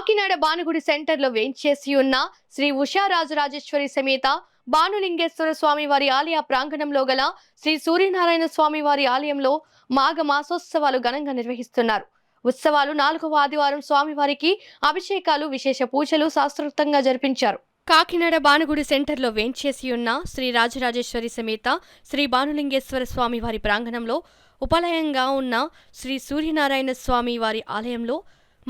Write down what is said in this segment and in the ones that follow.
కాకినాడ బానుగుడి సెంటర్లో వేంచేసి ఉన్న శ్రీ ఉషారాజరాజేశ్వరి సమేత బానులింగేశ్వర స్వామి వారి ఆలయ ప్రాంగణంలో గల శ్రీ సూర్యనారాయణ స్వామి వారి ఆలయంలో మాఘ మాసోత్సవాలు ఘనంగా నిర్వహిస్తున్నారు. ఉత్సవాలు 4వ ఆదివారం స్వామివారికి అభిషేకాలు, విశేష పూజలు శాస్త్రోక్తంగా జరిపించారు. కాకినాడ బానుగుడి సెంటర్లో వేంచేసి ఉన్న శ్రీ రాజరాజేశ్వరి సమేత శ్రీ బానులింగేశ్వర స్వామి వారి ప్రాంగణంలో ఉపలయంగా ఉన్న శ్రీ సూర్యనారాయణ స్వామి వారి ఆలయంలో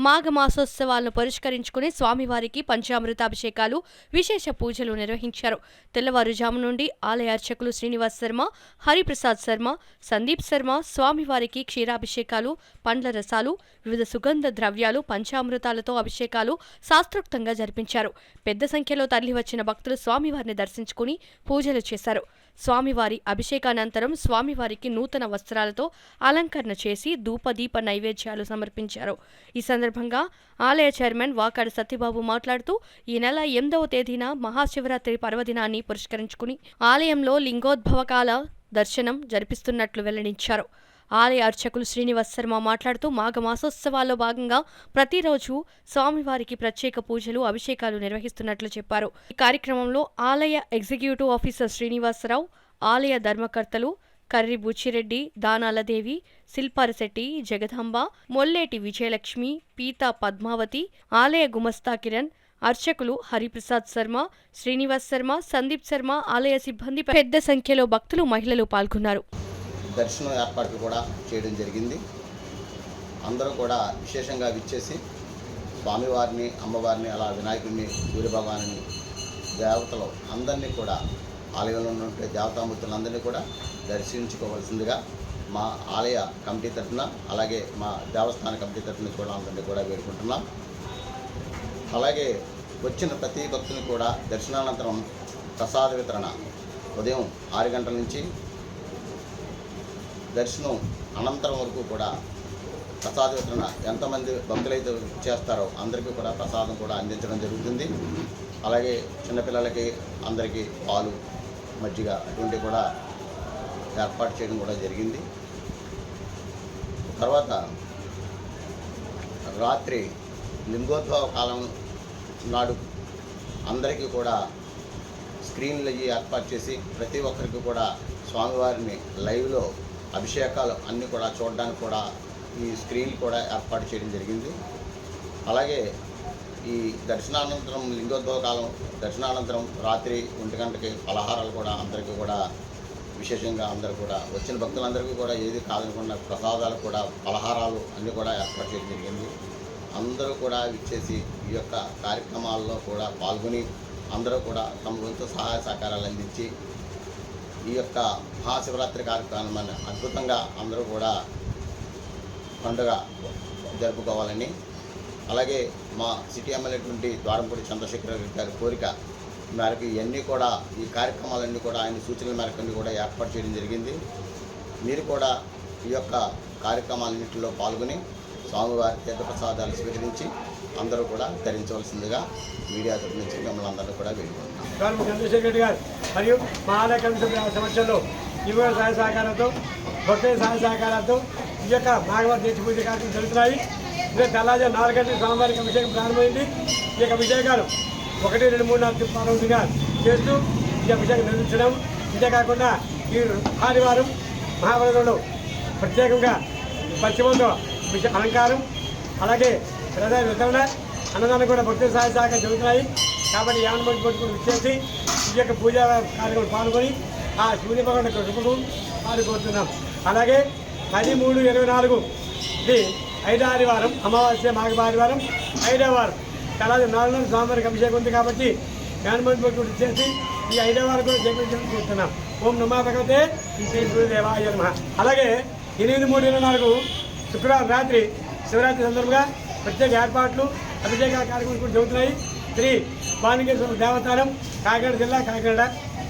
మాఘ మాసోత్సవాలను పురస్కరించుకుని స్వామివారికి పంచామృతాభిషేకాలు, విశేష పూజలు నిర్వహించారు. తెల్లవారుజాము నుండి ఆలయ అర్చకులు శ్రీనివాస్ శర్మ, హరిప్రసాద్ శర్మ, సందీప్ శర్మ స్వామివారికి క్షీరాభిషేకాలు, పండ్ల రసాలు, వివిధ సుగంధ ద్రవ్యాలు, పంచామృతాలతో అభిషేకాలు శాస్త్రోక్తంగా జరిపించారు. పెద్ద సంఖ్యలో తరలివచ్చిన భక్తులు స్వామివారిని దర్శించుకుని పూజలు చేశారు. స్వామివారి అభిషేకానంతరం స్వామివారికి నూతన వస్త్రాలతో అలంకరణ చేసి ధూపదీప నైవేద్యాలు సమర్పించారు. ఈ సందర్భంగా ఆలయ చైర్మన్ వాకాడ సత్యబాబు మాట్లాడుతూ, ఈ నెల 8వ తేదీన మహాశివరాత్రి పర్వదినాన్ని పురస్కరించుకుని ఆలయంలో లింగోద్భవకాల దర్శనం జరిపిస్తున్నట్లు వెల్లడించారు. ఆలయ అర్చకులు శ్రీనివాస్ శర్మ మాట్లాడుతూ, మాఘ మాసోత్సవాల్లో భాగంగా ప్రతిరోజు స్వామివారికి ప్రత్యేక పూజలు, అభిషేకాలు నిర్వహిస్తున్నట్లు చెప్పారు. ఈ కార్యక్రమంలో ఆలయ ఎగ్జిక్యూటివ్ ఆఫీసర్ శ్రీనివాసరావు, ఆలయ ధర్మకర్తలు కర్రి బుచ్చిరెడ్డి, దానాలదేవి, శిల్పారశెట్టి, జగదాంబ, మొల్లేటి విజయలక్ష్మి, పీతా పద్మావతి, ఆలయ గుమస్తా కిరణ్, అర్చకులు హరిప్రసాద్ శర్మ, శ్రీనివాస్ శర్మ, సందీప్ శర్మ, ఆలయ సిబ్బంది పెద్ద సంఖ్యలో భక్తులు, మహిళలు పాల్గొన్నారు. దర్శనం ఏర్పాట్లు కూడా చేయడం జరిగింది. అందరూ కూడా విశేషంగా విచ్చేసి స్వామివారిని, అమ్మవారిని, అలా వినాయకుడిని, సూర్యభగవాన్ని, దేవతలు అందరినీ కూడా ఆలయంలో ఉన్నటువంటి దేవతామూర్తులందరినీ కూడా దర్శించుకోవాల్సిందిగా మా ఆలయ కమిటీ తరఫున, అలాగే మా దేవస్థాన కమిటీ తరఫున కూడా అందరినీ కూడా వేడుకుంటున్నాం. అలాగే వచ్చిన ప్రతి భక్తుని కూడా దర్శనానంతరం ప్రసాద వితరణ ఉదయం 6 గంటల నుంచి దర్శనం అనంతరం వరకు కూడా ప్రసాద వితరణ ఎంతమంది భక్తులైతే చేస్తారో అందరికీ కూడా ప్రసాదం కూడా అందించడం జరుగుతుంది. అలాగే చిన్నపిల్లలకి అందరికీ పాలు, మజ్జిగ అటువంటి కూడా ఏర్పాటు చేయడం కూడా జరిగింది. తర్వాత రాత్రి లింగోద్భవ కాలం నాడు అందరికీ కూడా స్క్రీన్లు ఏర్పాటు చేసి ప్రతి ఒక్కరికి కూడా స్వామివారిని లైవ్లో అభిషేకాలు అన్నీ కూడా చూడడానికి కూడా ఈ స్క్రీన్లు కూడా ఏర్పాటు చేయడం జరిగింది. అలాగే ఈ దర్శనానంతరం, లింగోద్భవ కాలం దర్శనానంతరం రాత్రి 1 గంటకి పలహారాలు కూడా అందరికీ కూడా విశేషంగా అందరూ కూడా వచ్చిన భక్తులందరికీ కూడా ఏది కాదనుకున్న ప్రసాదాలు కూడా, పలహారాలు అన్నీ కూడా ఏర్పాటు చేయడం జరిగింది. అందరూ కూడా విచ్చేసి ఈ యొక్క కార్యక్రమాల్లో కూడా పాల్గొని అందరూ కూడా తమ వంతు సహాయ సహకారాలు అందించి ఈ యొక్క మహాశివరాత్రి కార్యక్రమాన్ని అద్భుతంగా అందరూ కూడా పండుగ జరుపుకోవాలని, అలాగే మా సిటీ ఎమ్మెల్యేటువంటి ద్వారంపూడి చంద్రశేఖర రెడ్డి గారి కోరిక మేరకు ఇవన్నీ కూడా, ఈ కార్యక్రమాలన్నీ కూడా ఆయన సూచనల మేరకు అన్నీ కూడా ఏర్పాటు చేయడం జరిగింది. మీరు కూడా ఈ యొక్క కార్యక్రమాలన్నింటిలో పాల్గొని స్వామివారి తీర్థప్రసాదాలు స్వీకరించి అందరూ కూడా ధరించవలసిందిగా మీడియా తరఫు నుంచి మిమ్మల్ని అందరూ కూడా వేడుకుంటున్నాం. చంద్రశేఖర రెడ్డి గారు మరియు మా ఆలయ కమిటీ సమక్షంలో యువ సహాయ సహకారాలతో, భక్తుల సహాయ సహకారాలతో ఈ యొక్క నాగవారి దేశ పూజ కార్యక్రమం జరుగుతున్నాయి. ఇదే తెల్లారి 4 గంటలకు స్వామివారికి అభిషేకం ప్రారంభమైంది. ఈ యొక్క అభిషేకాలు 1, 2, 3, 4 పార్వతిగా చేస్తూ ఈ అభిషేకం నిర్వహించడం. ఇంతేకాకుండా ఈ ఆదివారం మహాభారతంలో ప్రత్యేకంగా పశ్చిమంలో అలంకారం, అలాగే ప్రధాన విధంగా అన్నదానం కూడా భక్తుల సహాయ సహకారం జరుగుతున్నాయి. కాబట్టి 50 మంది భక్తులు విచ్చేసి ఈ యొక్క పూజా కార్యక్రమం పాల్గొని ఆ సూర్య భగవాన్ యొక్క కృపకు పాల్గొంటున్నాం. అలాగే 10/3/24 ఇది 5వ ఆదివారం, అమావాస్య మాఘ ఆదివారం 5వ వారం తెల్లారి 4 స్వామివారికి అభిషేకం ఉంది. కాబట్టి 50 మంది భక్తులు ఇచ్చేసి ఈ 5వ వారం కూడా జపించడం చూస్తున్నాం. ఓం నమో భగవతే శ్రీ సూర్యదేవాయ నమః. అలాగే 8/3/24 శుక్రవారం రాత్రి శివరాత్రి సందర్భంగా ప్రత్యేక ఏర్పాట్లు, అభిషేక కార్యక్రమాలు కూడా జరుగుతున్నాయి. శ్రీ బానులింగేశ్వర దేవస్థానం, కాకినాడ జిల్లా, కాకినాడ.